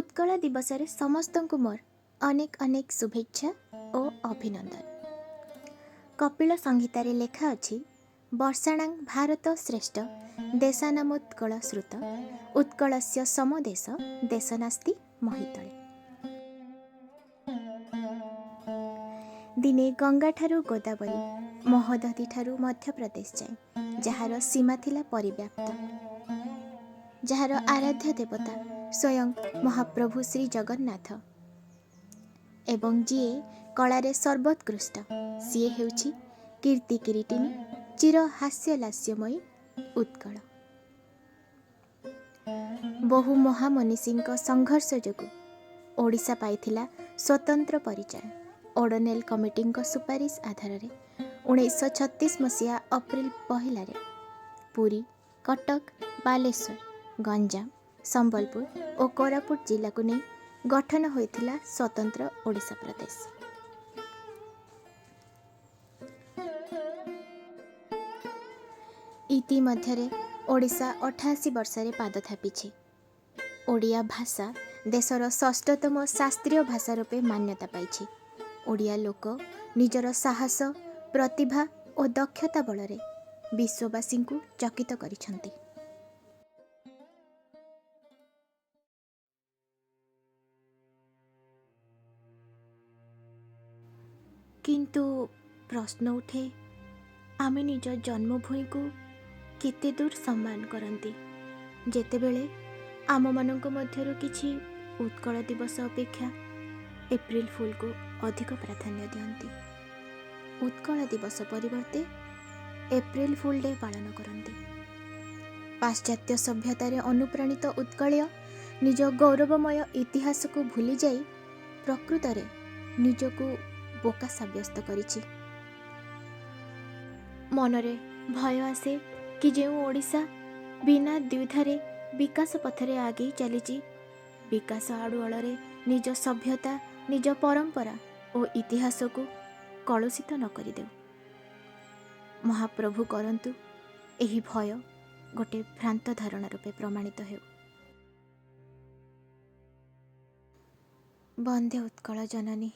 उत्कल दिवस समस्त को मोर अनेक अनेक शुभेच्छा और अभिनंदन। कपिल संहितार लेखा अछि वर्षाणां भारत श्रेष्ठ देशानामोत्कल श्रुत उत्कलस्य समदेश देश नास्ति महितले। दिने गंगा ठारू गोदावरी महोदधि ठारू मध्य प्रदेश जाए जार सीमा थिला परिव्याप्त, जार आराध्य देवता स्वयं महाप्रभु श्री जगन्नाथ एवं जीए कलारे सर्वोत्कृष्ट सीए हेउछि कीर्ति किरीटिनी चिर हास्यलास्यमयी उत्कल। बहु महामनीषींक संघर्ष जोगु ओडिशा पाइथिला स्वतंत्र परिचय। ओडोनेल कमिटींक सुपारिश आधार 1936 मसीहा अप्रिल 1 पुरी, कटक, बालेश्वर, गंजाम, संबलपुर और कोरापुट जिला को नहीं गठन होइथिला स्वतंत्र ओडिशा प्रदेश। इति मध्यरे ओडिशा 88 वर्षरे पाद थापिछि। ओडिया भाषा देशर षष्ठतम शास्त्रीय भाषा रूपे मान्यता पाइछि। ओडिया लोक निजर साहस, प्रतिभा और दक्षता बलरे विश्ववासी को चकित करिछन्ति। किंतु प्रश्न उठे, आमे निज जन्मभूमि को केते दूर सम्मान करती जेतेबेले आम मानक मध्यरु किछि उत्कल दिवस अपेक्षा एप्रिल फुल को अधिक प्राधान्य दियंती। उत्कल दिवस परिवर्ते एप्रिल फुल डे पालन करती। पाश्चात्य सभ्यतार अनुप्राणित उत्कलय निज गौरवमय इतिहास को भूली जाई प्रकृतरे निजको बोका साब्यस्त करिछि। मनरे भय आसे कि जेउ ओडिशा बिना द्विधारे विकास पथरे आगे चलीची, विकास आड़ुआଳରେ निज सभ्यता, निज परंपरा और इतिहास को कलुषित न करिदेउ। महाप्रभु करंतु एही भय गोटे भ्रांत धारणा रूपे प्रमाणित हेउ। वंदे उत्कल जननी।